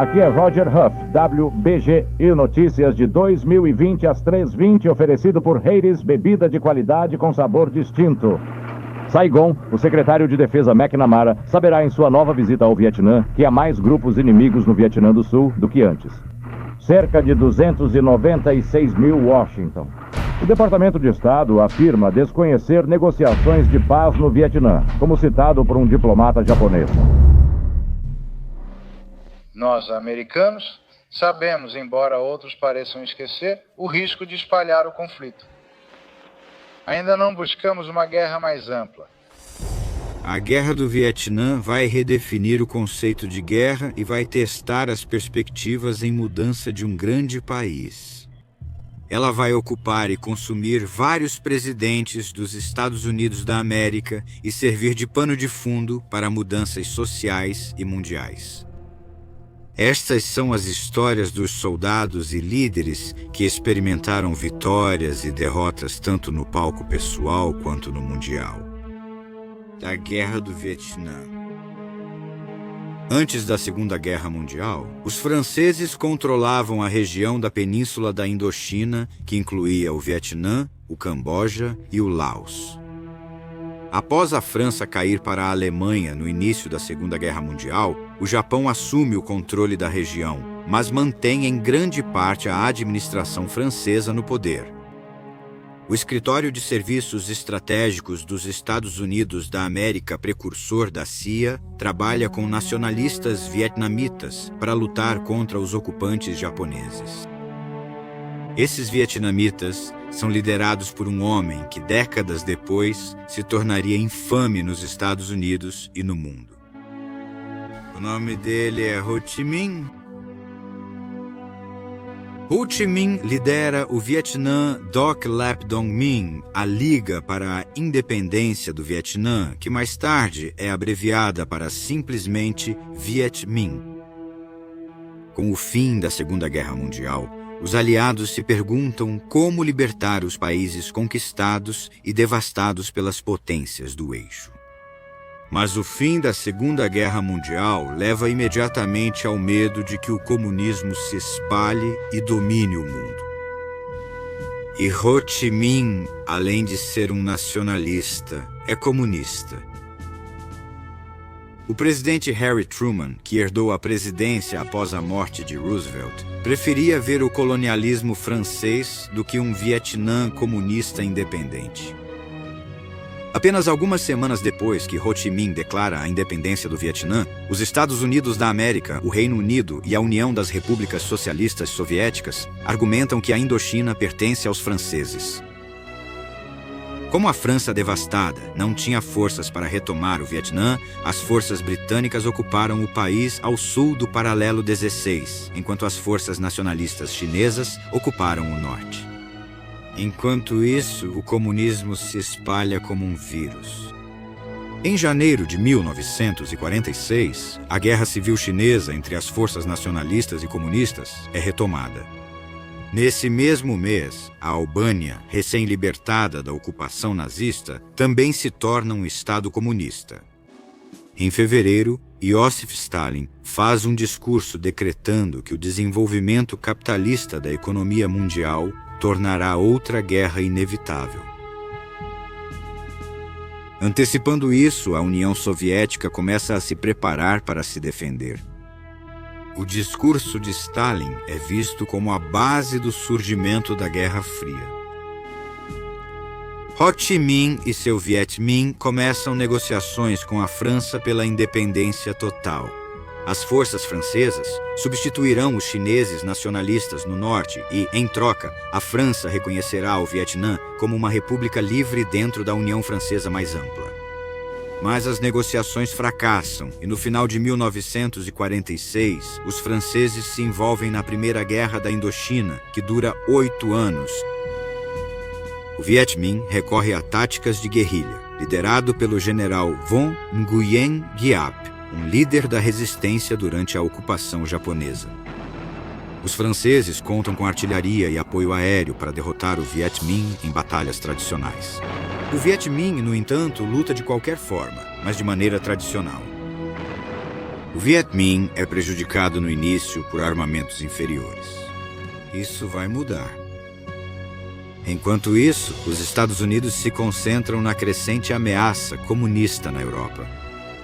Aqui é Roger Huff, WBG, e notícias de 2020 às 3h20, oferecido por Heiris, bebida de qualidade com sabor distinto. Saigon, o secretário de Defesa McNamara, saberá em sua nova visita ao Vietnã que há mais grupos inimigos no Vietnã do Sul do que antes. Cerca de 296 mil Washington. O Departamento de Estado afirma desconhecer negociações de paz no Vietnã, como citado por um diplomata japonês. Nós, americanos, sabemos, embora outros pareçam esquecer, o risco de espalhar o conflito. Ainda não buscamos uma guerra mais ampla. A Guerra do Vietnã vai redefinir o conceito de guerra e vai testar as perspectivas em mudança de um grande país. Ela vai ocupar e consumir vários presidentes dos Estados Unidos da América e servir de pano de fundo para mudanças sociais e mundiais. Estas são as histórias dos soldados e líderes que experimentaram vitórias e derrotas tanto no palco pessoal quanto no mundial. Da Guerra do Vietnã. Antes da Segunda Guerra Mundial, os franceses controlavam a região da Península da Indochina, que incluía o Vietnã, o Camboja e o Laos. Após a França cair para a Alemanha no início da Segunda Guerra Mundial, o Japão assume o controle da região, mas mantém em grande parte a administração francesa no poder. O Escritório de Serviços Estratégicos dos Estados Unidos da América, precursor da CIA, trabalha com nacionalistas vietnamitas para lutar contra os ocupantes japoneses. Esses vietnamitas são liderados por um homem que, décadas depois, se tornaria infame nos Estados Unidos e no mundo. O nome dele é Ho Chi Minh. Ho Chi Minh lidera o Vietnã Doc Lap Dong Minh, a Liga para a Independência do Vietnã, que mais tarde é abreviada para simplesmente Viet Minh. Com o fim da Segunda Guerra Mundial, os aliados se perguntam como libertar os países conquistados e devastados pelas potências do eixo. Mas o fim da Segunda Guerra Mundial leva imediatamente ao medo de que o comunismo se espalhe e domine o mundo. E Ho Chi Minh, além de ser um nacionalista, é comunista. O presidente Harry Truman, que herdou a presidência após a morte de Roosevelt, preferia ver o colonialismo francês do que um Vietnã comunista independente. Apenas algumas semanas depois que Ho Chi Minh declara a independência do Vietnã, os Estados Unidos da América, o Reino Unido e a União das Repúblicas Socialistas Soviéticas argumentam que a Indochina pertence aos franceses. Como a França devastada não tinha forças para retomar o Vietnã, as forças britânicas ocuparam o país ao sul do paralelo 16, enquanto as forças nacionalistas chinesas ocuparam o norte. Enquanto isso, o comunismo se espalha como um vírus. Em janeiro de 1946, a Guerra Civil Chinesa entre as forças nacionalistas e comunistas é retomada. Nesse mesmo mês, a Albânia, recém-libertada da ocupação nazista, também se torna um Estado comunista. Em fevereiro, Iosif Stalin faz um discurso decretando que o desenvolvimento capitalista da economia mundial tornará outra guerra inevitável. Antecipando isso, a União Soviética começa a se preparar para se defender. O discurso de Stalin é visto como a base do surgimento da Guerra Fria. Ho Chi Minh e seu Viet Minh começam negociações com a França pela independência total. As forças francesas substituirão os chineses nacionalistas no norte e, em troca, a França reconhecerá o Vietnã como uma república livre dentro da União Francesa mais ampla. Mas as negociações fracassam e no final de 1946, os franceses se envolvem na Primeira Guerra da Indochina, que dura 8 anos. O Viet Minh recorre a táticas de guerrilha, liderado pelo general Von Nguyen Giap, um líder da resistência durante a ocupação japonesa. Os franceses contam com artilharia e apoio aéreo para derrotar o Viet Minh em batalhas tradicionais. O Viet Minh, no entanto, luta de qualquer forma, mas de maneira tradicional. O Viet Minh é prejudicado no início por armamentos inferiores. Isso vai mudar. Enquanto isso, os Estados Unidos se concentram na crescente ameaça comunista na Europa.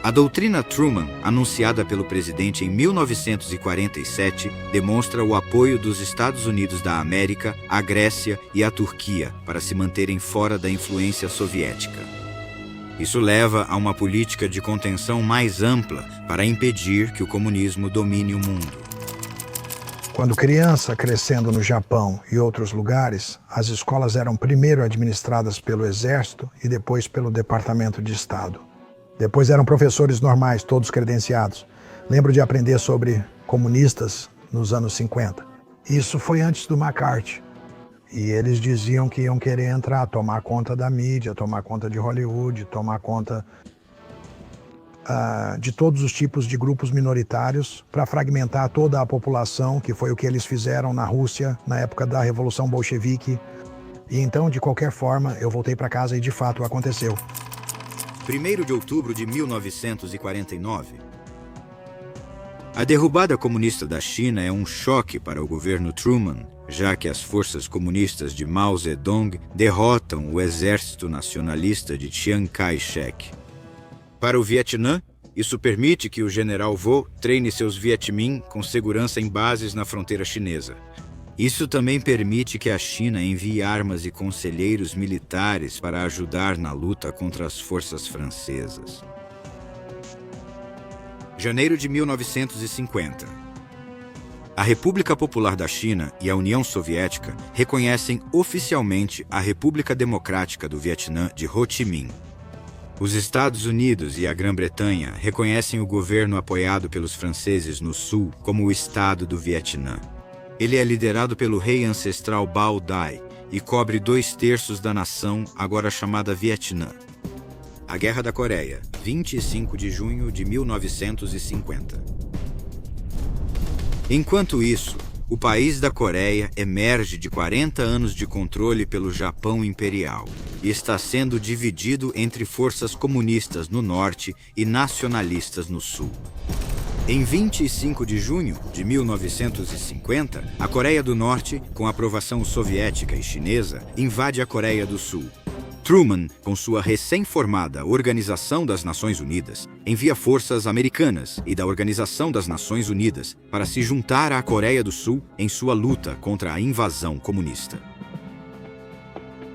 A doutrina Truman, anunciada pelo presidente em 1947, demonstra o apoio dos Estados Unidos da América, à Grécia e à Turquia para se manterem fora da influência soviética. Isso leva a uma política de contenção mais ampla para impedir que o comunismo domine o mundo. Quando criança, crescendo no Japão e outros lugares, as escolas eram primeiro administradas pelo Exército e depois pelo Departamento de Estado. Depois eram professores normais, todos credenciados. Lembro de aprender sobre comunistas nos anos 50. Isso foi antes do McCarthy. E eles diziam que iam querer entrar, tomar conta da mídia, tomar conta de Hollywood, tomar conta de todos os tipos de grupos minoritários para fragmentar toda a população, que foi o que eles fizeram na Rússia na época da Revolução Bolchevique. E então, de qualquer forma, eu voltei para casa e de fato aconteceu. 1º de outubro de 1949. A derrubada comunista da China é um choque para o governo Truman, já que as forças comunistas de Mao Zedong derrotam o exército nacionalista de Chiang Kai-shek. Para o Vietnã, isso permite que o general Vo treine seus Viet Minh com segurança em bases na fronteira chinesa. Isso também permite que a China envie armas e conselheiros militares para ajudar na luta contra as forças francesas. Janeiro de 1950. A República Popular da China e a União Soviética reconhecem oficialmente a República Democrática do Vietnã de Ho Chi Minh. Os Estados Unidos e a Grã-Bretanha reconhecem o governo apoiado pelos franceses no sul como o Estado do Vietnã. Ele é liderado pelo rei ancestral Bao Dai e cobre 2/3 da nação, agora chamada Vietnã. A Guerra da Coreia, 25 de junho de 1950. Enquanto isso, o país da Coreia emerge de 40 anos de controle pelo Japão Imperial e está sendo dividido entre forças comunistas no norte e nacionalistas no sul. Em 25 de junho de 1950, a Coreia do Norte, com aprovação soviética e chinesa, invade a Coreia do Sul. Truman, com sua recém-formada Organização das Nações Unidas, envia forças americanas e da Organização das Nações Unidas para se juntar à Coreia do Sul em sua luta contra a invasão comunista.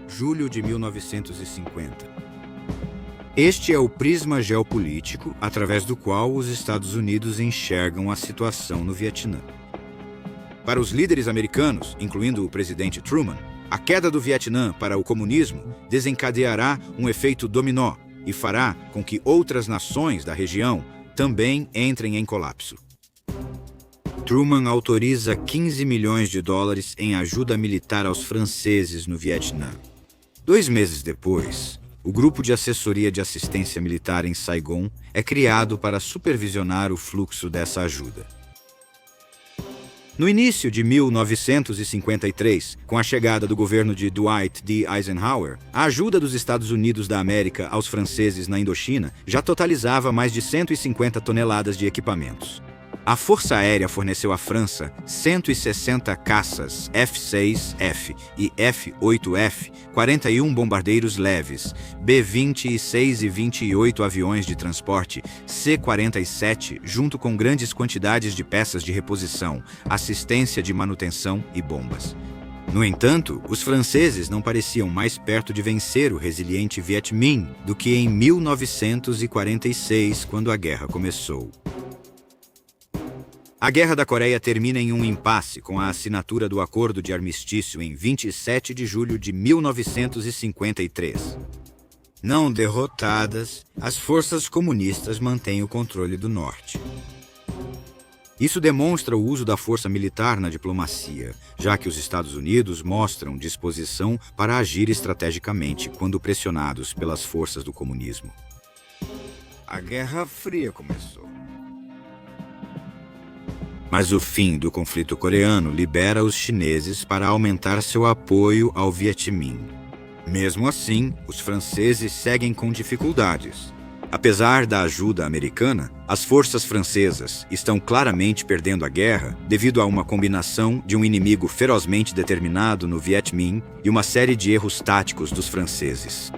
Julho de 1950. Este é o prisma geopolítico através do qual os Estados Unidos enxergam a situação no Vietnã. Para os líderes americanos, incluindo o presidente Truman, a queda do Vietnã para o comunismo desencadeará um efeito dominó e fará com que outras nações da região também entrem em colapso. Truman autoriza 15 milhões de dólares em ajuda militar aos franceses no Vietnã. 2 meses depois, o Grupo de Assessoria de Assistência Militar em Saigon é criado para supervisionar o fluxo dessa ajuda. No início de 1953, com a chegada do governo de Dwight D. Eisenhower, a ajuda dos Estados Unidos da América aos franceses na Indochina já totalizava mais de 150 toneladas de equipamentos. A Força Aérea forneceu à França 160 caças F-6F e F-8F, 41 bombardeiros leves, B-26 e 28 aviões de transporte C-47, junto com grandes quantidades de peças de reposição, assistência de manutenção e bombas. No entanto, os franceses não pareciam mais perto de vencer o resiliente Viet Minh do que em 1946, quando a guerra começou. A Guerra da Coreia termina em um impasse com a assinatura do Acordo de Armistício em 27 de julho de 1953. Não derrotadas, as forças comunistas mantêm o controle do norte. Isso demonstra o uso da força militar na diplomacia, já que os Estados Unidos mostram disposição para agir estrategicamente quando pressionados pelas forças do comunismo. A Guerra Fria começou. Mas o fim do conflito coreano libera os chineses para aumentar seu apoio ao Viet Minh. Mesmo assim, os franceses seguem com dificuldades. Apesar da ajuda americana, as forças francesas estão claramente perdendo a guerra devido a uma combinação de um inimigo ferozmente determinado no Viet Minh e uma série de erros táticos dos franceses.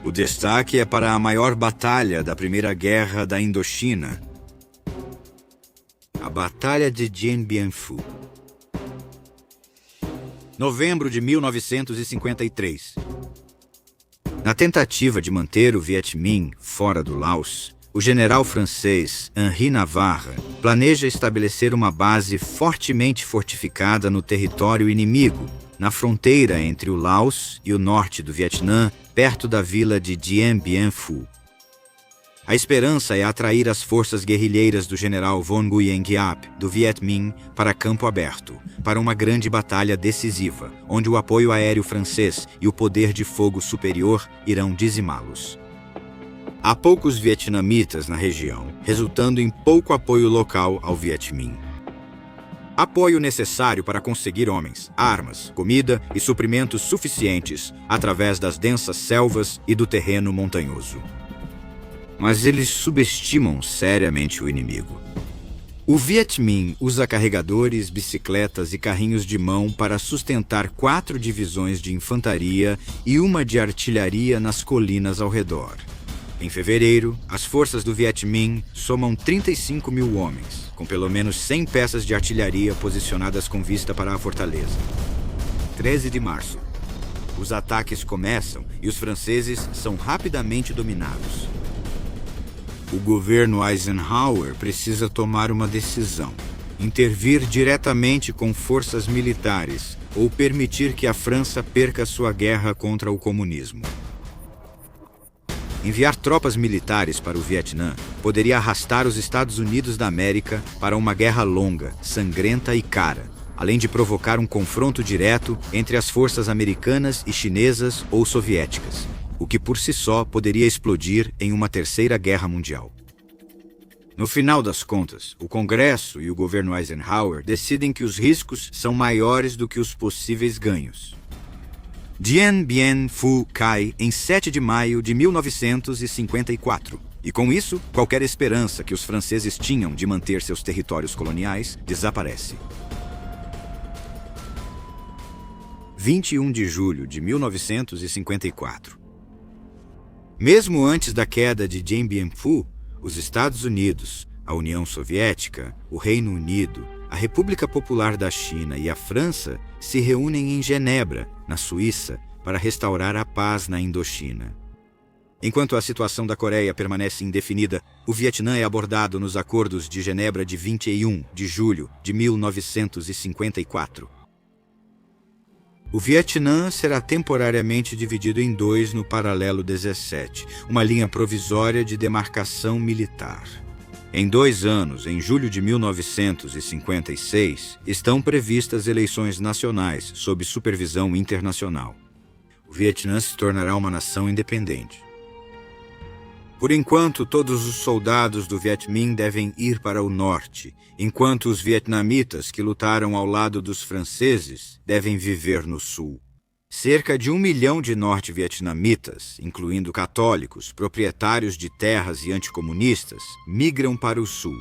O destaque é para a maior batalha da Primeira Guerra da Indochina, a Batalha de Dien Bien Phu. Novembro de 1953. Na tentativa de manter o Viet Minh fora do Laos, o general francês Henri Navarre planeja estabelecer uma base fortemente fortificada no território inimigo, na fronteira entre o Laos e o norte do Vietnã, perto da vila de Dien Bien Phu. A esperança é atrair as forças guerrilheiras do general Von Nguyen Giap, do Viet Minh, para campo aberto, para uma grande batalha decisiva, onde o apoio aéreo francês e o poder de fogo superior irão dizimá-los. Há poucos vietnamitas na região, resultando em pouco apoio local ao Viet Minh. Apoio necessário para conseguir homens, armas, comida e suprimentos suficientes através das densas selvas e do terreno montanhoso. Mas eles subestimam seriamente o inimigo. O Viet Minh usa carregadores, bicicletas e carrinhos de mão para sustentar 4 divisões de infantaria e uma de artilharia nas colinas ao redor. Em fevereiro, as forças do Viet Minh somam 35 mil homens, com pelo menos 100 peças de artilharia posicionadas com vista para a fortaleza. 13 de março. Os ataques começam e os franceses são rapidamente dominados. O governo Eisenhower precisa tomar uma decisão: intervir diretamente com forças militares ou permitir que a França perca sua guerra contra o comunismo. Enviar tropas militares para o Vietnã poderia arrastar os Estados Unidos da América para uma guerra longa, sangrenta e cara, além de provocar um confronto direto entre as forças americanas e chinesas ou soviéticas, o que por si só poderia explodir em uma terceira guerra mundial. No final das contas, o Congresso e o governo Eisenhower decidem que os riscos são maiores do que os possíveis ganhos. Dien Bien Phu cai em 7 de maio de 1954, e com isso, qualquer esperança que os franceses tinham de manter seus territórios coloniais desaparece. 21 de julho de 1954. Mesmo antes da queda de Dien Bien Phu, os Estados Unidos, a União Soviética, o Reino Unido, a República Popular da China e a França se reúnem em Genebra, na Suíça, para restaurar a paz na Indochina. Enquanto a situação da Coreia permanece indefinida, o Vietnã é abordado nos Acordos de Genebra de 21 de julho de 1954. O Vietnã será temporariamente dividido em 2 no paralelo 17, uma linha provisória de demarcação militar. Em 2 anos, em julho de 1956, estão previstas eleições nacionais sob supervisão internacional. O Vietnã se tornará uma nação independente. Por enquanto, todos os soldados do Viet Minh devem ir para o norte, enquanto os vietnamitas que lutaram ao lado dos franceses devem viver no sul. Cerca de 1 milhão de norte-vietnamitas, incluindo católicos, proprietários de terras e anticomunistas, migram para o sul.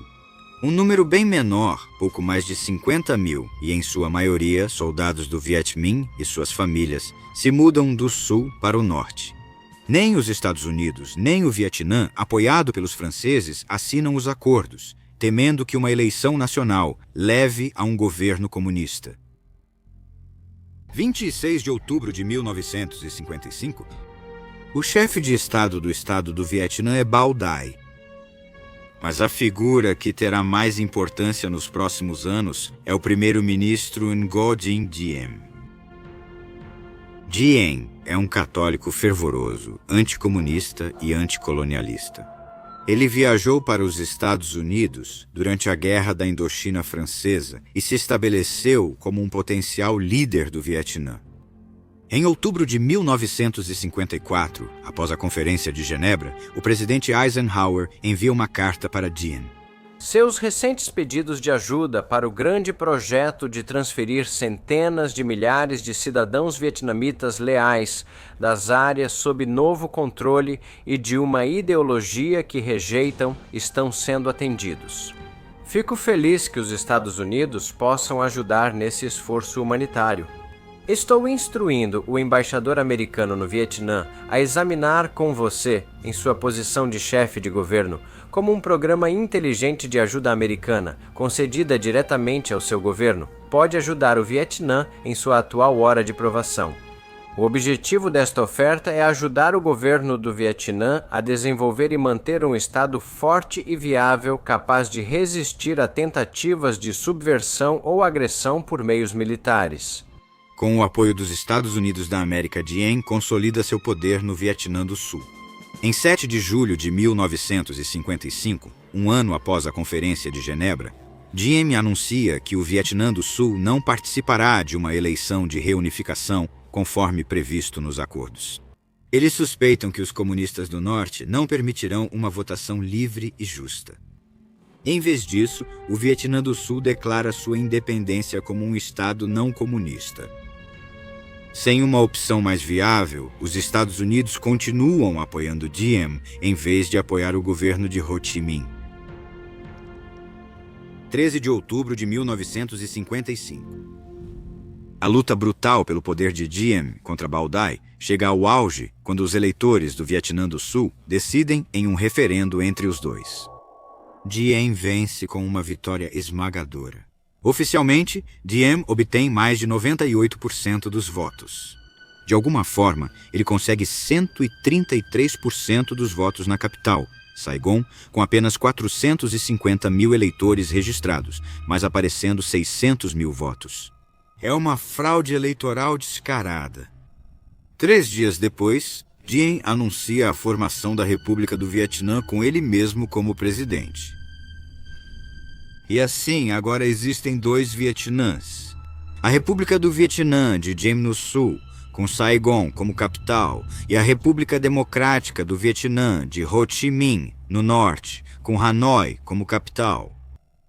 Um número bem menor, pouco mais de 50 mil, e em sua maioria soldados do Viet Minh e suas famílias, se mudam do sul para o norte. Nem os Estados Unidos, nem o Vietnã, apoiado pelos franceses, assinam os acordos, temendo que uma eleição nacional leve a um governo comunista. 26 de outubro de 1955, o chefe de Estado do Vietnã é Bao Dai. Mas a figura que terá mais importância nos próximos anos é o primeiro-ministro Ngo Dinh Diem. Diem é um católico fervoroso, anticomunista e anticolonialista. Ele viajou para os Estados Unidos durante a Guerra da Indochina Francesa e se estabeleceu como um potencial líder do Vietnã. Em outubro de 1954, após a Conferência de Genebra, o presidente Eisenhower envia uma carta para Diem. Seus recentes pedidos de ajuda para o grande projeto de transferir centenas de milhares de cidadãos vietnamitas leais das áreas sob novo controle e de uma ideologia que rejeitam estão sendo atendidos. Fico feliz que os Estados Unidos possam ajudar nesse esforço humanitário. Estou instruindo o embaixador americano no Vietnã a examinar com você, em sua posição de chefe de governo, como um programa inteligente de ajuda americana, concedida diretamente ao seu governo, pode ajudar o Vietnã em sua atual hora de provação. O objetivo desta oferta é ajudar o governo do Vietnã a desenvolver e manter um Estado forte e viável capaz de resistir a tentativas de subversão ou agressão por meios militares. Com o apoio dos Estados Unidos da América, Diem consolida seu poder no Vietnã do Sul. Em 7 de julho de 1955, um ano após a Conferência de Genebra, Diem anuncia que o Vietnã do Sul não participará de uma eleição de reunificação conforme previsto nos acordos. Eles suspeitam que os comunistas do Norte não permitirão uma votação livre e justa. Em vez disso, o Vietnã do Sul declara sua independência como um Estado não comunista. Sem uma opção mais viável, os Estados Unidos continuam apoiando Diem em vez de apoiar o governo de Ho Chi Minh. 13 de outubro de 1955. A luta brutal pelo poder de Diem contra Bao Dai chega ao auge quando os eleitores do Vietnã do Sul decidem em um referendo entre os dois. Diem vence com uma vitória esmagadora. Oficialmente, Diem obtém mais de 98% dos votos. De alguma forma, ele consegue 133% dos votos na capital, Saigon, com apenas 450 mil eleitores registrados, mas aparecendo 600 mil votos. É uma fraude eleitoral descarada. 3 dias depois, Diem anuncia a formação da República do Vietnã com ele mesmo como presidente. E assim, agora existem 2 Vietnãs. A República do Vietnã, de Diem no Sul, com Saigon como capital, e a República Democrática do Vietnã, de Ho Chi Minh, no norte, com Hanoi como capital.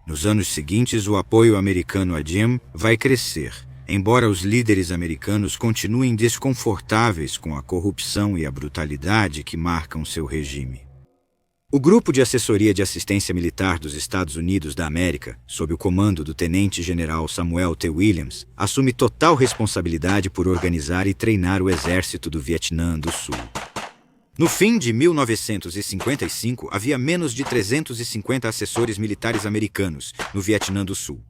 Nos anos seguintes, o apoio americano a Diem vai crescer, embora os líderes americanos continuem desconfortáveis com a corrupção e a brutalidade que marcam seu regime. O Grupo de Assessoria de Assistência Militar dos Estados Unidos da América, sob o comando do Tenente-General Samuel T. Williams, assume total responsabilidade por organizar e treinar o exército do Vietnã do Sul. No fim de 1955, havia menos de 350 assessores militares americanos no Vietnã do Sul.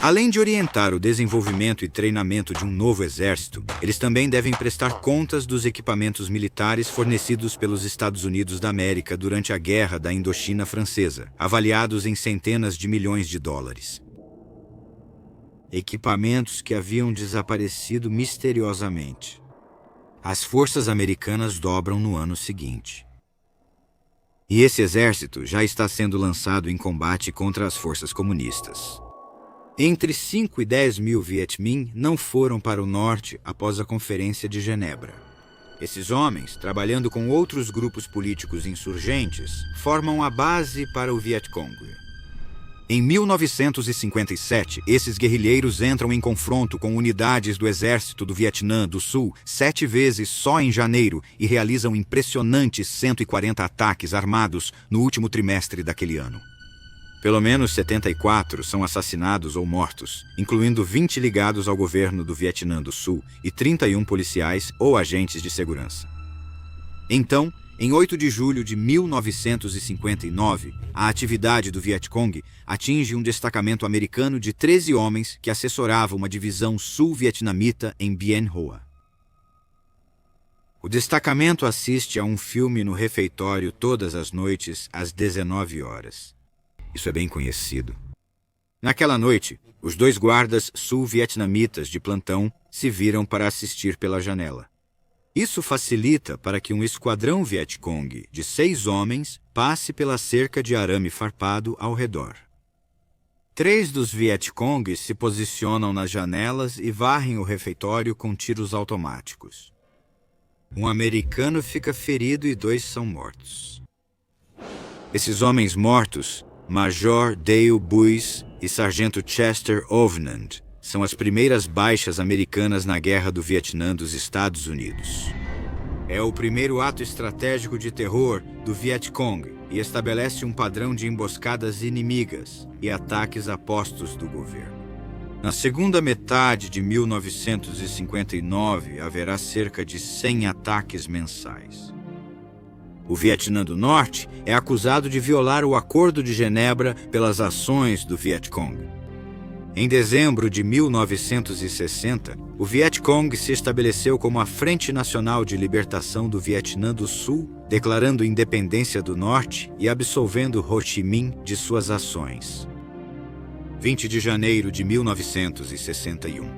Além de orientar o desenvolvimento e treinamento de um novo exército, eles também devem prestar contas dos equipamentos militares fornecidos pelos Estados Unidos da América durante a Guerra da Indochina Francesa, avaliados em centenas de milhões de dólares. Equipamentos que haviam desaparecido misteriosamente. As forças americanas dobram no ano seguinte. E esse exército já está sendo lançado em combate contra as forças comunistas. Entre 5 e 10 mil Viet Minh não foram para o norte após a Conferência de Genebra. Esses homens, trabalhando com outros grupos políticos insurgentes, formam a base para o Viet Cong. Em 1957, esses guerrilheiros entram em confronto com unidades do exército do Vietnã do Sul 7 vezes só em janeiro e realizam impressionantes 140 ataques armados no último trimestre daquele ano. Pelo menos 74 são assassinados ou mortos, incluindo 20 ligados ao governo do Vietnã do Sul e 31 policiais ou agentes de segurança. Então, em 8 de julho de 1959, a atividade do Viet Cong atinge um destacamento americano de 13 homens que assessorava uma divisão sul-vietnamita em Bien Hoa. O destacamento assiste a um filme no refeitório todas as noites às 19 horas. Isso é bem conhecido. Naquela noite, os 2 guardas sul-vietnamitas de plantão se viram para assistir pela janela. Isso facilita para que um esquadrão Viet Cong de 6 homens passe pela cerca de arame farpado ao redor. 3 dos Viet Cong se posicionam nas janelas e varrem o refeitório com tiros automáticos. Um americano fica ferido e 2 são mortos. Esses homens mortos Major Dale Buys e Sargento Chester Ovnand são as primeiras baixas americanas na Guerra do Vietnã dos Estados Unidos. É o primeiro ato estratégico de terror do Vietcong e estabelece um padrão de emboscadas inimigas e ataques a postos do governo. Na segunda metade de 1959, haverá cerca de 100 ataques mensais. O Vietnã do Norte é acusado de violar o Acordo de Genebra pelas ações do Vietcong. Em dezembro de 1960, o Vietcong se estabeleceu como a Frente Nacional de Libertação do Vietnã do Sul, declarando independência do Norte e absolvendo Ho Chi Minh de suas ações. 20 de janeiro de 1961.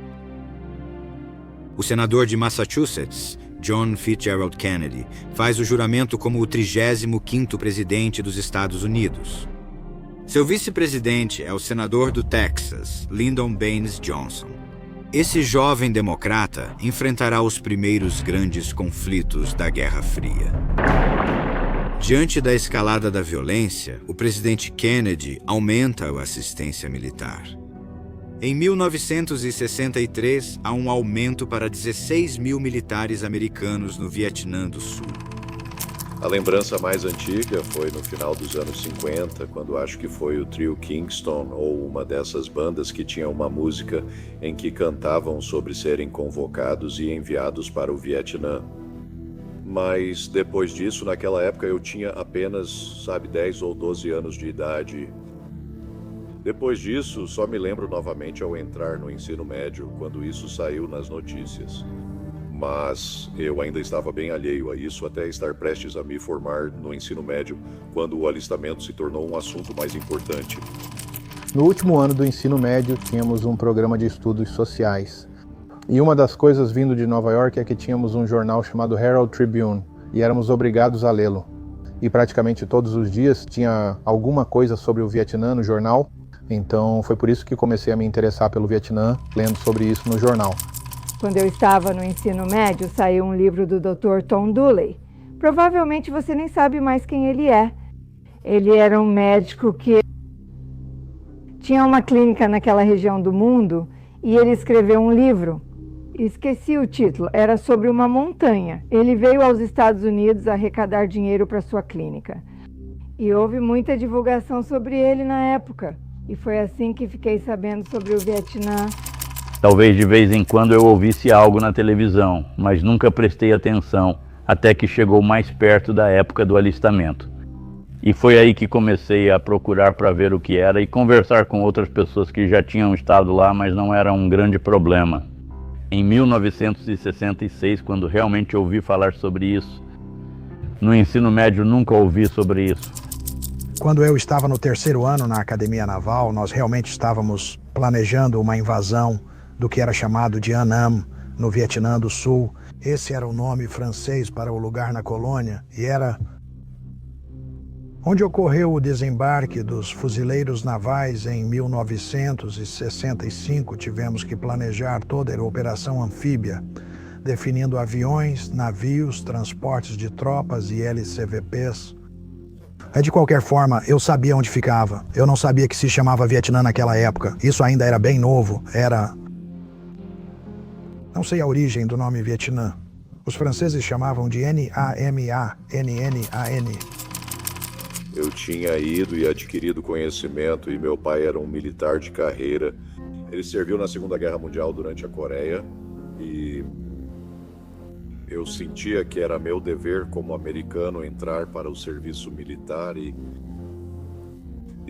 O senador de Massachusetts, John Fitzgerald Kennedy, faz o juramento como o 35º presidente dos Estados Unidos. Seu vice-presidente é o senador do Texas, Lyndon Baines Johnson. Esse jovem democrata enfrentará os primeiros grandes conflitos da Guerra Fria. Diante da escalada da violência, o presidente Kennedy aumenta a assistência militar. Em 1963, há um aumento para 16 mil militares americanos no Vietnã do Sul. A lembrança mais antiga foi no final dos anos 50, quando acho que foi o trio Kingston ou uma dessas bandas que tinha uma música em que cantavam sobre serem convocados e enviados para o Vietnã. Mas depois disso, naquela época eu tinha apenas, 10 ou 12 anos de idade. Depois disso, só me lembro novamente ao entrar no ensino médio, quando isso saiu nas notícias. Mas eu ainda estava bem alheio a isso até estar prestes a me formar no ensino médio, quando o alistamento se tornou um assunto mais importante. No último ano do ensino médio, tínhamos um programa de estudos sociais. E uma das coisas vindo de Nova York é que tínhamos um jornal chamado Herald Tribune, e éramos obrigados a lê-lo. E praticamente todos os dias tinha alguma coisa sobre o Vietnã no jornal, então foi por isso que comecei a me interessar pelo Vietnã, lendo sobre isso no jornal. Quando eu estava no ensino médio, saiu um livro do Dr. Tom Dooley. Provavelmente você nem sabe mais quem ele é. Ele era um médico que tinha uma clínica naquela região do mundo e ele escreveu um livro. Esqueci o título, era sobre uma montanha. Ele veio aos Estados Unidos arrecadar dinheiro para sua clínica. E houve muita divulgação sobre ele na época. E foi assim que fiquei sabendo sobre o Vietnã. Talvez de vez em quando eu ouvisse algo na televisão, mas nunca prestei atenção, até que chegou mais perto da época do alistamento. E foi aí que comecei a procurar para ver o que era e conversar com outras pessoas que já tinham estado lá, mas não era um grande problema. Em 1966, quando realmente ouvi falar sobre isso, no ensino médio nunca ouvi sobre isso. Quando eu estava no 3º ano na Academia Naval, nós realmente estávamos planejando uma invasão do que era chamado de Annam, no Vietnã do Sul. Esse era o nome francês para o lugar na colônia e era onde ocorreu o desembarque dos fuzileiros navais em 1965. Tivemos que planejar toda a operação anfíbia, definindo aviões, navios, transportes de tropas e LCVPs. De qualquer forma, eu sabia onde ficava. Eu não sabia que se chamava Vietnã naquela época. Isso ainda era bem novo. Não sei a origem do nome Vietnã. Os franceses chamavam de N-A-M-A-N-N-A-N. Eu tinha ido e adquirido conhecimento e meu pai era um militar de carreira. Ele serviu na Segunda Guerra Mundial durante a Coreia e eu sentia que era meu dever como americano entrar para o serviço militar e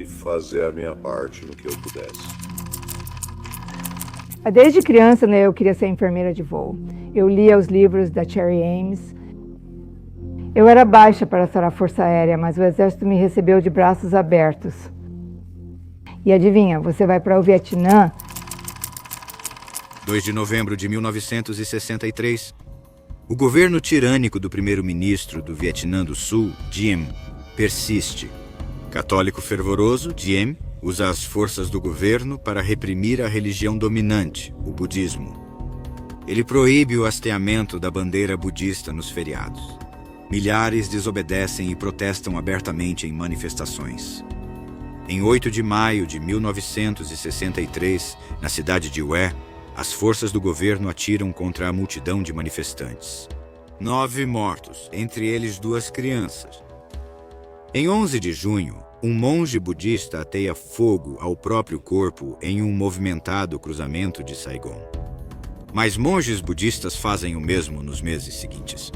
fazer a minha parte no que eu pudesse. Desde criança, eu queria ser enfermeira de voo. Eu lia os livros da Cherry Ames. Eu era baixa para estar na Força Aérea, mas o Exército me recebeu de braços abertos. E adivinha, você vai para o Vietnã? 2 de novembro de 1963, o governo tirânico do primeiro-ministro do Vietnã do Sul, Diem, persiste. Católico fervoroso, Diem usa as forças do governo para reprimir a religião dominante, o budismo. Ele proíbe o hasteamento da bandeira budista nos feriados. Milhares desobedecem e protestam abertamente em manifestações. Em 8 de maio de 1963, na cidade de Ware, as forças do governo atiram contra a multidão de manifestantes. 9 mortos, entre eles 2 crianças. Em 11 de junho, um monge budista ateia fogo ao próprio corpo em um movimentado cruzamento de Saigon. Mas monges budistas fazem o mesmo nos meses seguintes.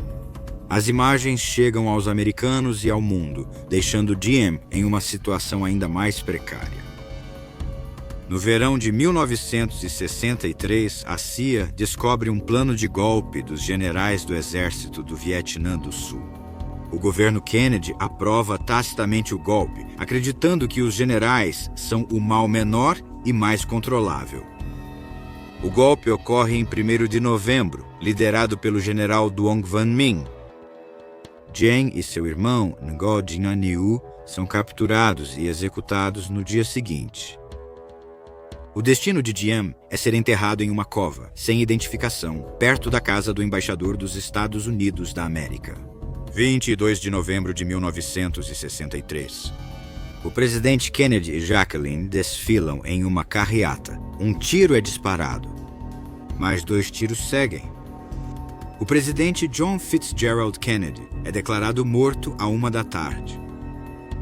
As imagens chegam aos americanos e ao mundo, deixando Diem em uma situação ainda mais precária. No verão de 1963, a CIA descobre um plano de golpe dos generais do exército do Vietnã do Sul. O governo Kennedy aprova tacitamente o golpe, acreditando que os generais são o mal menor e mais controlável. O golpe ocorre em 1º de novembro, liderado pelo general Duong Van Minh. Diem e seu irmão, Ngo Dinh Nhiêu, são capturados e executados no dia seguinte. O destino de Diem é ser enterrado em uma cova, sem identificação, perto da casa do embaixador dos Estados Unidos da América. 22 de novembro de 1963. O presidente Kennedy e Jacqueline desfilam em uma carreata. Um tiro é disparado, mas 2 tiros seguem. O presidente John Fitzgerald Kennedy é declarado morto à 1 da tarde.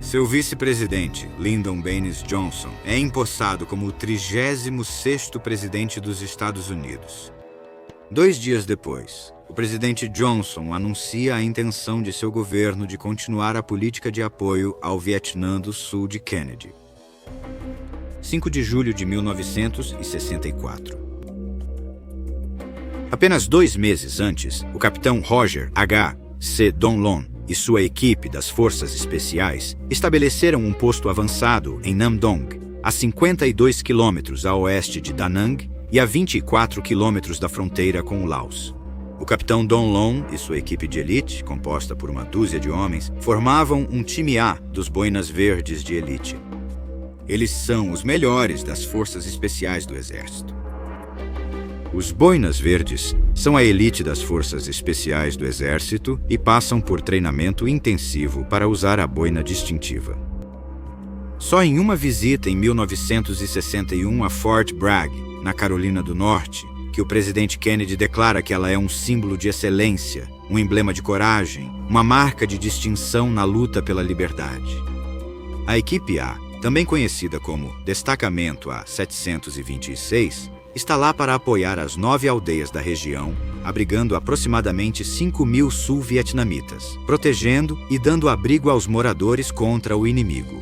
Seu vice-presidente, Lyndon Baines Johnson, é empossado como o 36º presidente dos Estados Unidos. 2 dias depois, o presidente Johnson anuncia a intenção de seu governo de continuar a política de apoio ao Vietnã do Sul de Kennedy. 5 de julho de 1964. Apenas 2 meses antes, o capitão Roger H. C. Donlon e sua equipe das Forças Especiais estabeleceram um posto avançado em Nam Dong, a 52 quilômetros a oeste de Da Nang e a 24 quilômetros da fronteira com o Laos. O capitão Donlon e sua equipe de elite, composta por uma dúzia de homens, formavam um time A dos Boinas Verdes de elite. Eles são os melhores das Forças Especiais do Exército. Os Boinas Verdes são a elite das Forças Especiais do Exército e passam por treinamento intensivo para usar a boina distintiva. Só em uma visita em 1961 a Fort Bragg, na Carolina do Norte, que o presidente Kennedy declara que ela é um símbolo de excelência, um emblema de coragem, uma marca de distinção na luta pela liberdade. A equipe A, também conhecida como Destacamento A-726, está lá para apoiar as 9 aldeias da região, abrigando aproximadamente 5.000 sul-vietnamitas, protegendo e dando abrigo aos moradores contra o inimigo.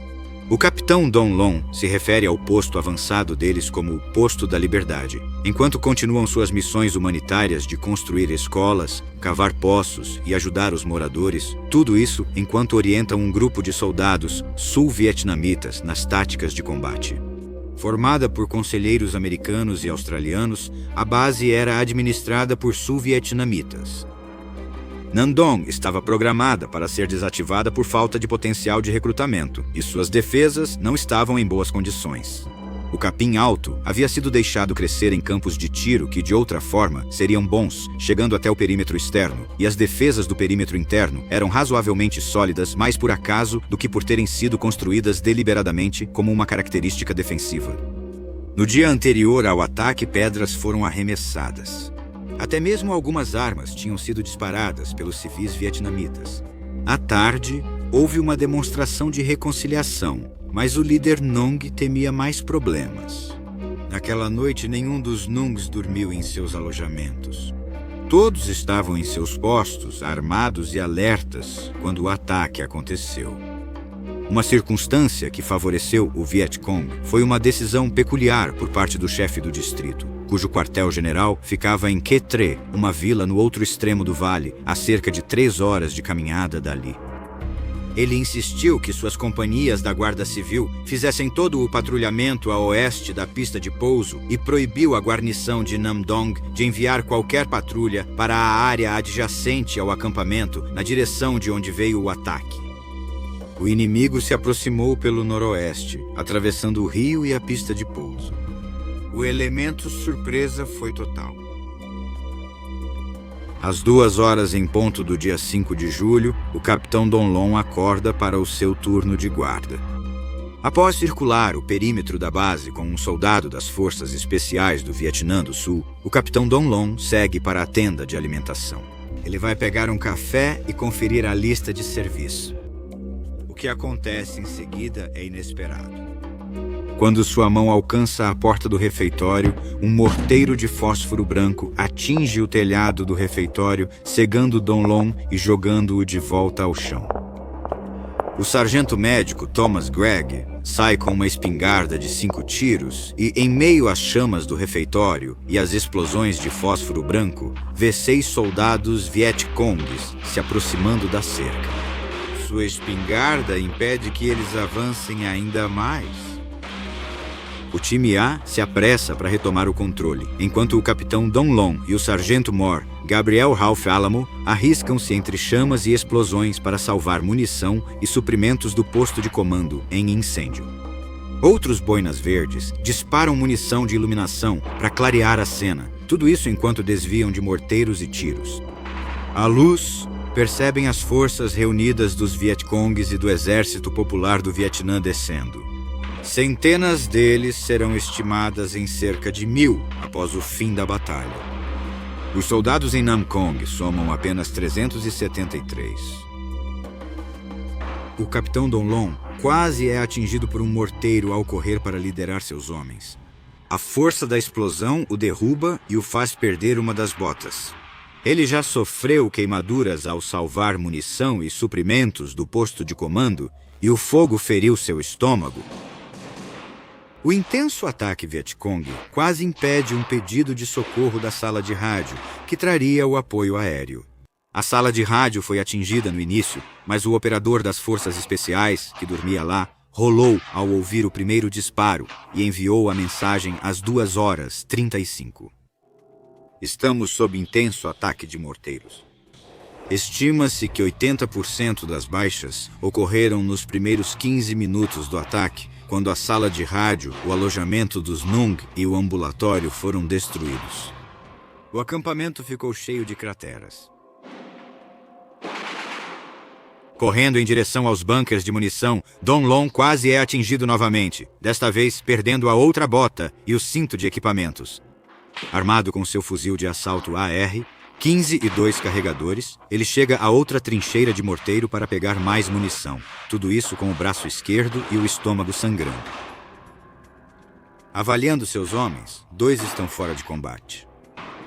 O capitão Donlon se refere ao posto avançado deles como o Posto da Liberdade, enquanto continuam suas missões humanitárias de construir escolas, cavar poços e ajudar os moradores, tudo isso enquanto orientam um grupo de soldados sul-vietnamitas nas táticas de combate. Formada por conselheiros americanos e australianos, a base era administrada por sul-vietnamitas. Nandong estava programada para ser desativada por falta de potencial de recrutamento, e suas defesas não estavam em boas condições. O capim alto havia sido deixado crescer em campos de tiro que, de outra forma, seriam bons, chegando até o perímetro externo, e as defesas do perímetro interno eram razoavelmente sólidas mais por acaso do que por terem sido construídas deliberadamente como uma característica defensiva. No dia anterior ao ataque, pedras foram arremessadas. Até mesmo algumas armas tinham sido disparadas pelos civis vietnamitas. À tarde, houve uma demonstração de reconciliação, mas o líder Nong temia mais problemas. Naquela noite, nenhum dos Nungs dormiu em seus alojamentos. Todos estavam em seus postos, armados e alertas, quando o ataque aconteceu. Uma circunstância que favoreceu o Vietcong foi uma decisão peculiar por parte do chefe do distrito, cujo quartel-general ficava em Ke Tre, uma vila no outro extremo do vale, a cerca de 3 horas de caminhada dali. Ele insistiu que suas companhias da Guarda Civil fizessem todo o patrulhamento a oeste da pista de pouso e proibiu a guarnição de Nam Dong de enviar qualquer patrulha para a área adjacente ao acampamento na direção de onde veio o ataque. O inimigo se aproximou pelo noroeste, atravessando o rio e a pista de pouso. O elemento surpresa foi total. Às 2 horas em ponto do dia 5 de julho, o capitão Donlon acorda para o seu turno de guarda. Após circular o perímetro da base com um soldado das Forças Especiais do Vietnã do Sul, o capitão Don Long segue para a tenda de alimentação. Ele vai pegar um café e conferir a lista de serviço. O que acontece em seguida é inesperado. Quando sua mão alcança a porta do refeitório, um morteiro de fósforo branco atinge o telhado do refeitório, cegando Don Long e jogando-o de volta ao chão. O sargento médico Thomas Gregg sai com uma espingarda de 5 tiros e, em meio às chamas do refeitório e às explosões de fósforo branco, vê 6 soldados Vietcongues se aproximando da cerca. Sua espingarda impede que eles avancem ainda mais. O time A se apressa para retomar o controle, enquanto o capitão Don Long e o sargento Moore, Gabriel Ralph Alamo, arriscam-se entre chamas e explosões para salvar munição e suprimentos do posto de comando em incêndio. Outros boinas verdes disparam munição de iluminação para clarear a cena, tudo isso enquanto desviam de morteiros e tiros. À luz, percebem as forças reunidas dos Vietcongues e do Exército Popular do Vietnã descendo. Centenas deles serão estimadas em cerca de 1.000 após o fim da batalha. Os soldados em Nam Quang somam apenas 373. O capitão Don Long quase é atingido por um morteiro ao correr para liderar seus homens. A força da explosão o derruba e o faz perder uma das botas. Ele já sofreu queimaduras ao salvar munição e suprimentos do posto de comando e o fogo feriu seu estômago. O intenso ataque Vietcong quase impede um pedido de socorro da sala de rádio, que traria o apoio aéreo. A sala de rádio foi atingida no início, mas o operador das Forças Especiais, que dormia lá, rolou ao ouvir o primeiro disparo e enviou a mensagem às 2h35. Estamos sob intenso ataque de morteiros. Estima-se que 80% das baixas ocorreram nos primeiros 15 minutos do ataque, quando a sala de rádio, o alojamento dos Nung e o ambulatório foram destruídos. O acampamento ficou cheio de crateras. Correndo em direção aos bunkers de munição, Don Long quase é atingido novamente, desta vez perdendo a outra bota e o cinto de equipamentos. Armado com seu fuzil de assalto AR, 15 e 2 carregadores, ele chega a outra trincheira de morteiro para pegar mais munição. Tudo isso com o braço esquerdo e o estômago sangrando. Avaliando seus homens, 2 estão fora de combate.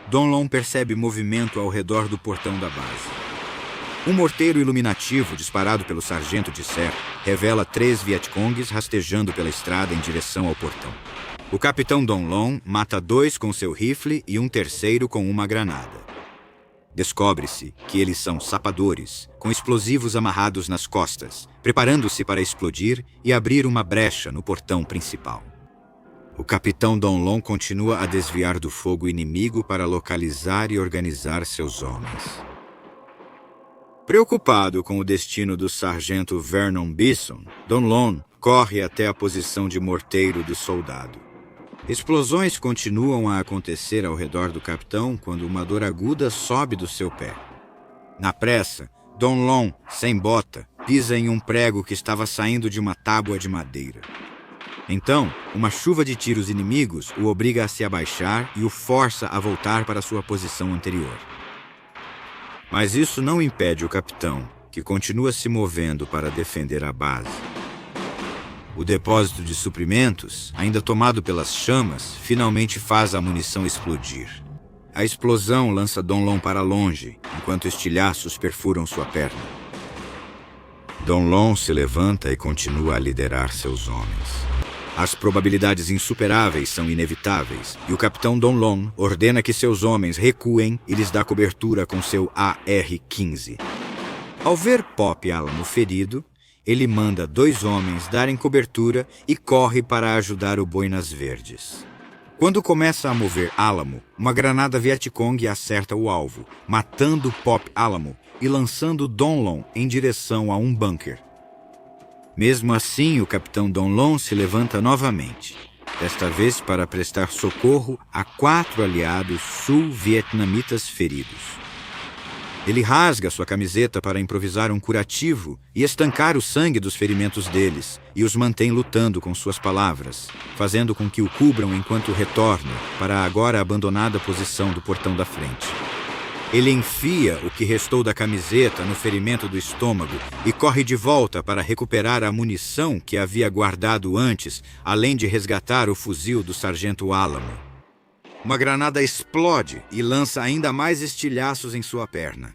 Don Long percebe movimento ao redor do portão da base. Um morteiro iluminativo disparado pelo sargento de Ser revela 3 Vietcongues rastejando pela estrada em direção ao portão. O capitão Don Long mata 2 com seu rifle e um terceiro com uma granada. Descobre-se que eles são sapadores, com explosivos amarrados nas costas, preparando-se para explodir e abrir uma brecha no portão principal. O capitão Don Long continua a desviar do fogo inimigo para localizar e organizar seus homens. Preocupado com o destino do sargento Vernon Bisson, Don Long corre até a posição de morteiro do soldado. Explosões continuam a acontecer ao redor do capitão quando uma dor aguda sobe do seu pé. Na pressa, Don Long, sem bota, pisa em um prego que estava saindo de uma tábua de madeira. Então, uma chuva de tiros inimigos o obriga a se abaixar e o força a voltar para sua posição anterior. Mas isso não impede o capitão, que continua se movendo para defender a base. O depósito de suprimentos, ainda tomado pelas chamas, finalmente faz a munição explodir. A explosão lança Don Long para longe, enquanto estilhaços perfuram sua perna. Don Long se levanta e continua a liderar seus homens. As probabilidades insuperáveis são inevitáveis, e o capitão Don Long ordena que seus homens recuem e lhes dá cobertura com seu AR-15. Ao ver Pop Alamo ferido, ele manda 2 homens darem cobertura e corre para ajudar o Boinas Verdes. Quando começa a mover Alamo, uma granada Vietcong acerta o alvo, matando Pop Alamo e lançando Don Long em direção a um bunker. Mesmo assim, o capitão Don Long se levanta novamente, desta vez para prestar socorro a 4 aliados sul-vietnamitas feridos. Ele rasga sua camiseta para improvisar um curativo e estancar o sangue dos ferimentos deles, e os mantém lutando com suas palavras, fazendo com que o cubram enquanto retorna para a agora abandonada posição do portão da frente. Ele enfia o que restou da camiseta no ferimento do estômago e corre de volta para recuperar a munição que havia guardado antes, além de resgatar o fuzil do sargento Alamo. Uma granada explode e lança ainda mais estilhaços em sua perna.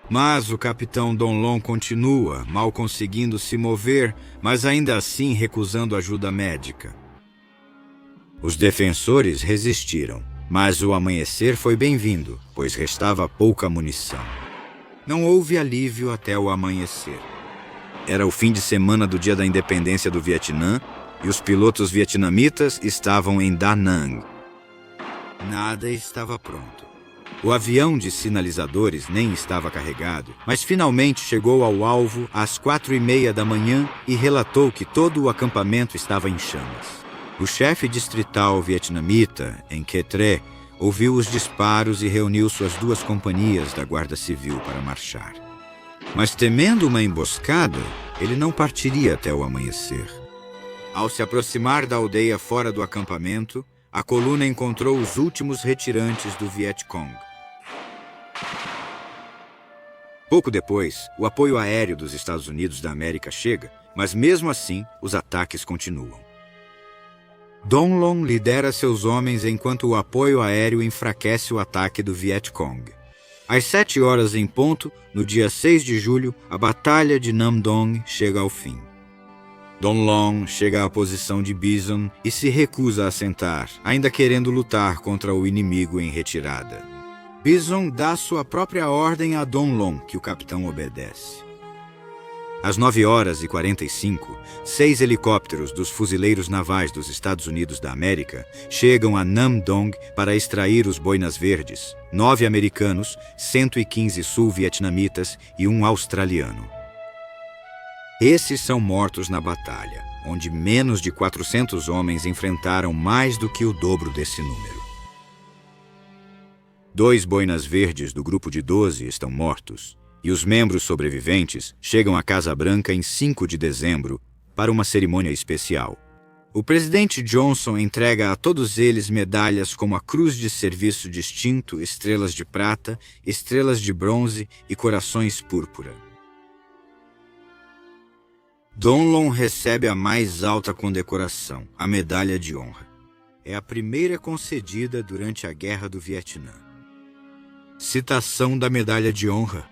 Mas o capitão Donlon continua, mal conseguindo se mover, mas ainda assim recusando ajuda médica. Os defensores resistiram, mas o amanhecer foi bem-vindo, pois restava pouca munição. Não houve alívio até o amanhecer. Era o fim de semana do dia da independência do Vietnã e os pilotos vietnamitas estavam em Da Nang. Nada estava pronto. O avião de sinalizadores nem estava carregado, mas finalmente chegou ao alvo às 4h30 da manhã e relatou que todo o acampamento estava em chamas. O chefe distrital vietnamita, em Quet Tre, ouviu os disparos e reuniu suas 2 companhias da Guarda Civil para marchar. Mas temendo uma emboscada, ele não partiria até o amanhecer. Ao se aproximar da aldeia fora do acampamento, a coluna encontrou os últimos retirantes do Vietcong. Pouco depois, o apoio aéreo dos Estados Unidos da América chega, mas mesmo assim, os ataques continuam. Donlon lidera seus homens enquanto o apoio aéreo enfraquece o ataque do Vietcong. Às 7h em ponto, no dia 6 de julho, a Batalha de Nam Dong chega ao fim. Donlon chega à posição de Bison e se recusa a sentar, ainda querendo lutar contra o inimigo em retirada. Bison dá sua própria ordem a Donlon, que o capitão obedece. Às 9h45, 6 helicópteros dos fuzileiros navais dos Estados Unidos da América chegam a Nam Dong para extrair os boinas verdes, 9 americanos, 115 sul-vietnamitas e 1 australiano. Esses são mortos na batalha, onde menos de 400 homens enfrentaram mais do que o dobro desse número. 2 boinas verdes do grupo de 12 estão mortos, e os membros sobreviventes chegam à Casa Branca em 5 de dezembro para uma cerimônia especial. O presidente Johnson entrega a todos eles medalhas como a Cruz de Serviço Distinto, estrelas de prata, estrelas de bronze e corações púrpura. Donlon recebe a mais alta condecoração, a Medalha de Honra. É a primeira concedida durante a Guerra do Vietnã. Citação da Medalha de Honra.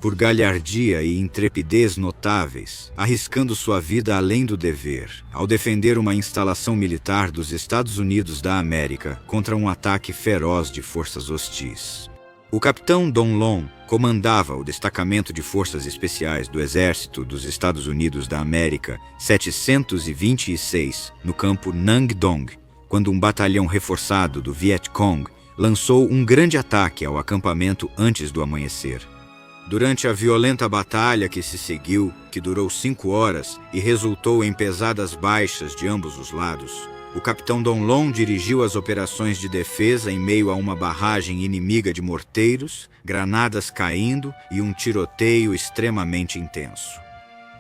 Por galhardia e intrepidez notáveis, arriscando sua vida além do dever, ao defender uma instalação militar dos Estados Unidos da América contra um ataque feroz de forças hostis. O capitão Donlon comandava o destacamento de forças especiais do Exército dos Estados Unidos da América 726 no campo Nang Dong, quando um batalhão reforçado do Vietcong lançou um grande ataque ao acampamento antes do amanhecer. Durante a violenta batalha que se seguiu, que durou 5 horas e resultou em pesadas baixas de ambos os lados, o capitão Donlon dirigiu as operações de defesa em meio a uma barragem inimiga de morteiros, granadas caindo e um tiroteio extremamente intenso.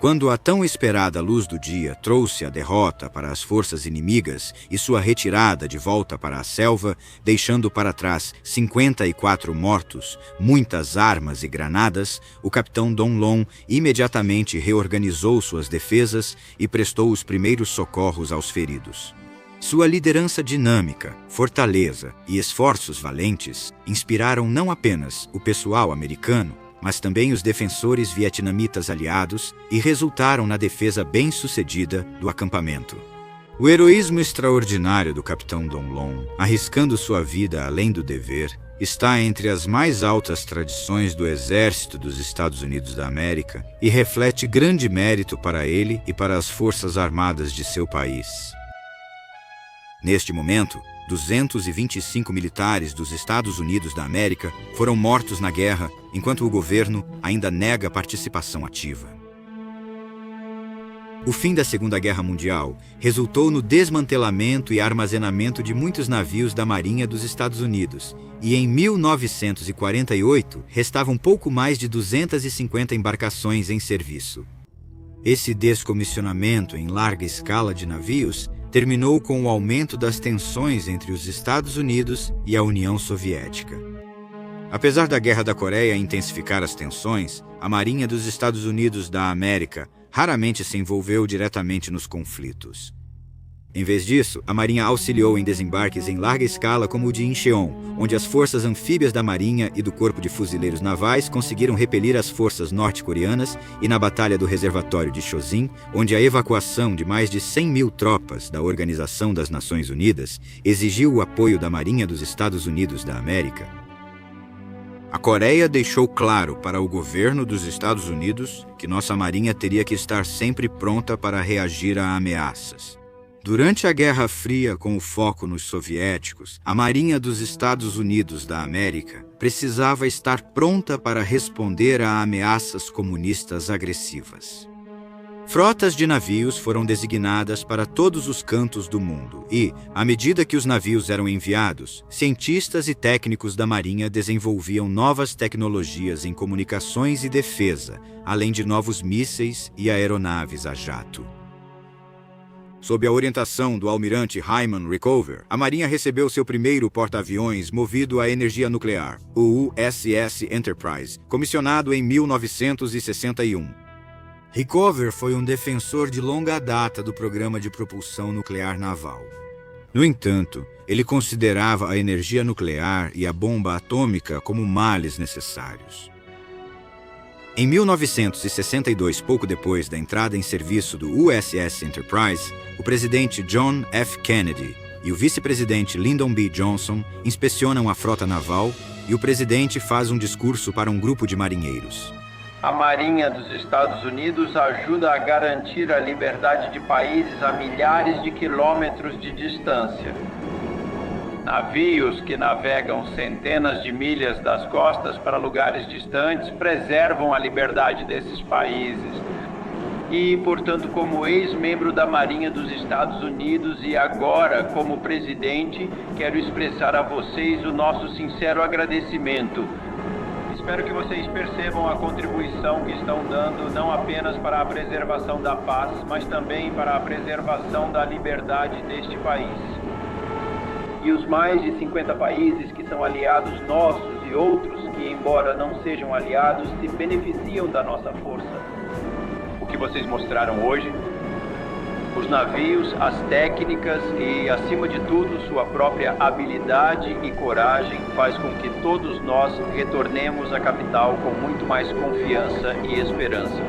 Quando a tão esperada luz do dia trouxe a derrota para as forças inimigas e sua retirada de volta para a selva, deixando para trás 54 mortos, muitas armas e granadas, o capitão Donlon imediatamente reorganizou suas defesas e prestou os primeiros socorros aos feridos. Sua liderança dinâmica, fortaleza e esforços valentes inspiraram não apenas o pessoal americano, mas também os defensores vietnamitas aliados e resultaram na defesa bem-sucedida do acampamento. O heroísmo extraordinário do capitão Donlon, arriscando sua vida além do dever, está entre as mais altas tradições do Exército dos Estados Unidos da América e reflete grande mérito para ele e para as Forças Armadas de seu país. Neste momento, 225 militares dos Estados Unidos da América foram mortos na guerra, enquanto o governo ainda nega participação ativa. O fim da Segunda Guerra Mundial resultou no desmantelamento e armazenamento de muitos navios da Marinha dos Estados Unidos, e em 1948 restavam pouco mais de 250 embarcações em serviço. Esse descomissionamento em larga escala de navios terminou com o aumento das tensões entre os Estados Unidos e a União Soviética. Apesar da Guerra da Coreia intensificar as tensões, a Marinha dos Estados Unidos da América raramente se envolveu diretamente nos conflitos. Em vez disso, a Marinha auxiliou em desembarques em larga escala como o de Incheon, onde as forças anfíbias da Marinha e do Corpo de Fuzileiros Navais conseguiram repelir as forças norte-coreanas, e na Batalha do Reservatório de Chosin, onde a evacuação de mais de 100 mil tropas da Organização das Nações Unidas exigiu o apoio da Marinha dos Estados Unidos da América. A Coreia deixou claro para o governo dos Estados Unidos que nossa Marinha teria que estar sempre pronta para reagir a ameaças. Durante a Guerra Fria, com o foco nos soviéticos, a Marinha dos Estados Unidos da América precisava estar pronta para responder a ameaças comunistas agressivas. Frotas de navios foram designadas para todos os cantos do mundo e, à medida que os navios eram enviados, cientistas e técnicos da Marinha desenvolviam novas tecnologias em comunicações e defesa, além de novos mísseis e aeronaves a jato. Sob a orientação do almirante Hyman Rickover, a Marinha recebeu seu primeiro porta-aviões movido a energia nuclear, o USS Enterprise, comissionado em 1961. Rickover foi um defensor de longa data do programa de propulsão nuclear naval. No entanto, ele considerava a energia nuclear e a bomba atômica como males necessários. Em 1962, pouco depois da entrada em serviço do USS Enterprise, o presidente John F. Kennedy e o vice-presidente Lyndon B. Johnson inspecionam a frota naval e o presidente faz um discurso para um grupo de marinheiros. A Marinha dos Estados Unidos ajuda a garantir a liberdade de países a milhares de quilômetros de distância. Navios que navegam centenas de milhas das costas para lugares distantes preservam a liberdade desses países. E, portanto, como ex-membro da Marinha dos Estados Unidos e agora como presidente, quero expressar a vocês o nosso sincero agradecimento. Espero que vocês percebam a contribuição que estão dando não apenas para a preservação da paz, mas também para a preservação da liberdade deste país. E os mais de 50 países que são aliados nossos e outros que, embora não sejam aliados, se beneficiam da nossa força. O que vocês mostraram hoje, os navios, as técnicas e, acima de tudo, sua própria habilidade e coragem faz com que todos nós retornemos à capital com muito mais confiança e esperança.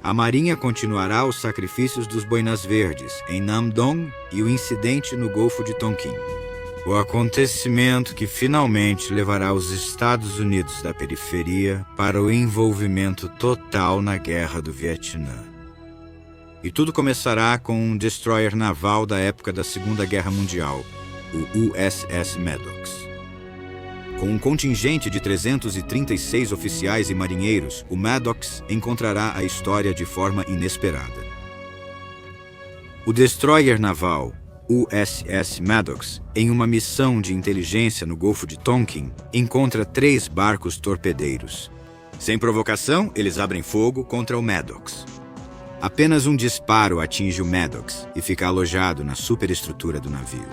A Marinha continuará os sacrifícios dos Boinas Verdes em Namdong e o incidente no Golfo de Tonkin. O acontecimento que finalmente levará os Estados Unidos da periferia para o envolvimento total na Guerra do Vietnã. E tudo começará com um destroyer naval da época da Segunda Guerra Mundial, o USS Maddox. Com um contingente de 336 oficiais e marinheiros, o Maddox encontrará a história de forma inesperada. O destroyer naval USS Maddox, em uma missão de inteligência no Golfo de Tonkin, encontra 3 barcos torpedeiros. Sem provocação, eles abrem fogo contra o Maddox. Apenas um disparo atinge o Maddox e fica alojado na superestrutura do navio.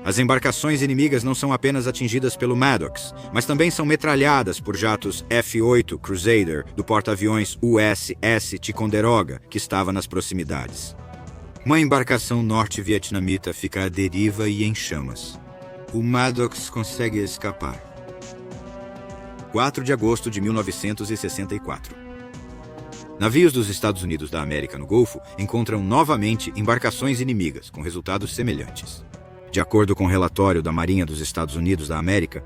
As embarcações inimigas não são apenas atingidas pelo Maddox, mas também são metralhadas por jatos F-8 Crusader do porta-aviões USS Ticonderoga, que estava nas proximidades. Uma embarcação norte-vietnamita fica à deriva e em chamas. O Maddox consegue escapar. 4 de agosto de 1964. Navios dos Estados Unidos da América no Golfo encontram novamente embarcações inimigas com resultados semelhantes. De acordo com o relatório da Marinha dos Estados Unidos da América,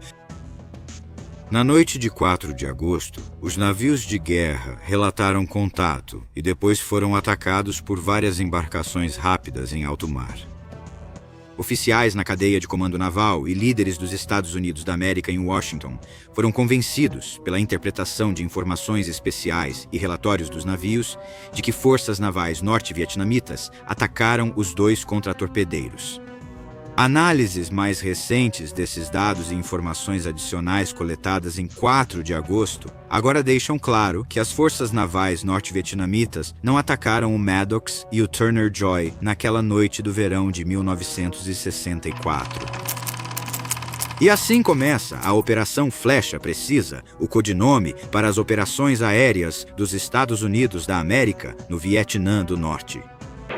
na noite de 4 de agosto, os navios de guerra relataram contato e depois foram atacados por várias embarcações rápidas em alto mar. Oficiais na cadeia de comando naval e líderes dos Estados Unidos da América em Washington foram convencidos, pela interpretação de informações especiais e relatórios dos navios, de que forças navais norte-vietnamitas atacaram os 2 contratorpedeiros. Análises mais recentes desses dados e informações adicionais coletadas em 4 de agosto agora deixam claro que as forças navais norte-vietnamitas não atacaram o Maddox e o Turner Joy naquela noite do verão de 1964. E assim começa a Operação Flecha Precisa, o codinome para as operações aéreas dos Estados Unidos da América no Vietnã do Norte.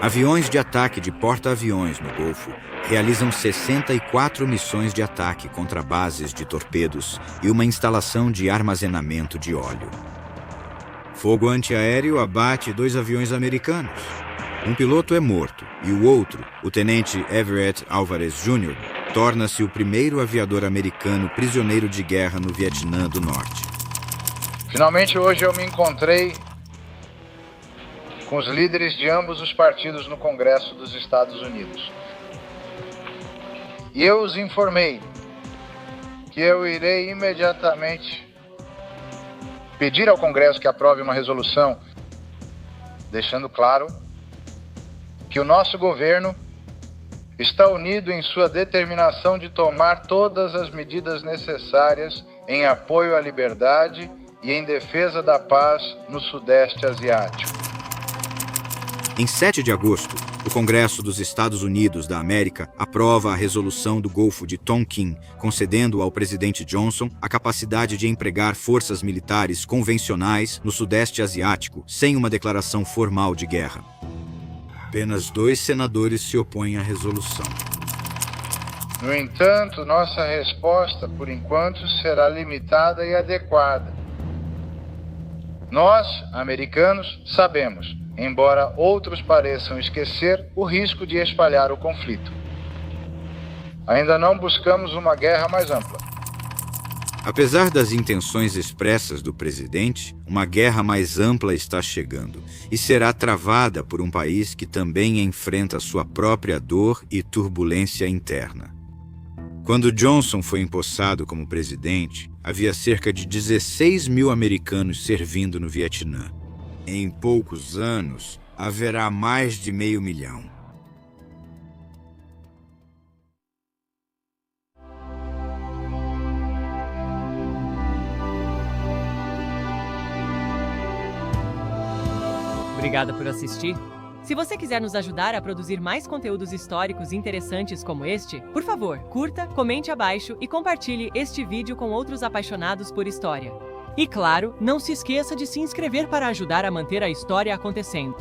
Aviões de ataque de porta-aviões no Golfo realizam 64 missões de ataque contra bases de torpedos e uma instalação de armazenamento de óleo. Fogo antiaéreo abate 2 aviões americanos. Um piloto é morto e o outro, o tenente Everett Alvarez Jr., torna-se o primeiro aviador americano prisioneiro de guerra no Vietnã do Norte. Finalmente hoje eu me encontrei com os líderes de ambos os partidos no Congresso dos Estados Unidos. E eu os informei que eu irei imediatamente pedir ao Congresso que aprove uma resolução, deixando claro que o nosso governo está unido em sua determinação de tomar todas as medidas necessárias em apoio à liberdade e em defesa da paz no Sudeste Asiático. Em 7 de agosto, o Congresso dos Estados Unidos da América aprova a resolução do Golfo de Tonkin, concedendo ao presidente Johnson a capacidade de empregar forças militares convencionais no Sudeste Asiático sem uma declaração formal de guerra. Apenas 2 senadores se opõem à resolução. No entanto, nossa resposta, por enquanto, será limitada e adequada. Nós, americanos, sabemos, embora outros pareçam esquecer, o risco de espalhar o conflito. Ainda não buscamos uma guerra mais ampla. Apesar das intenções expressas do presidente, uma guerra mais ampla está chegando e será travada por um país que também enfrenta sua própria dor e turbulência interna. Quando Johnson foi empossado como presidente, havia cerca de 16 mil americanos servindo no Vietnã. Em poucos anos, haverá mais de 500.000. Obrigada por assistir. Se você quiser nos ajudar a produzir mais conteúdos históricos interessantes como este, por favor, curta, comente abaixo e compartilhe este vídeo com outros apaixonados por história. E claro, não se esqueça de se inscrever para ajudar a manter a história acontecendo.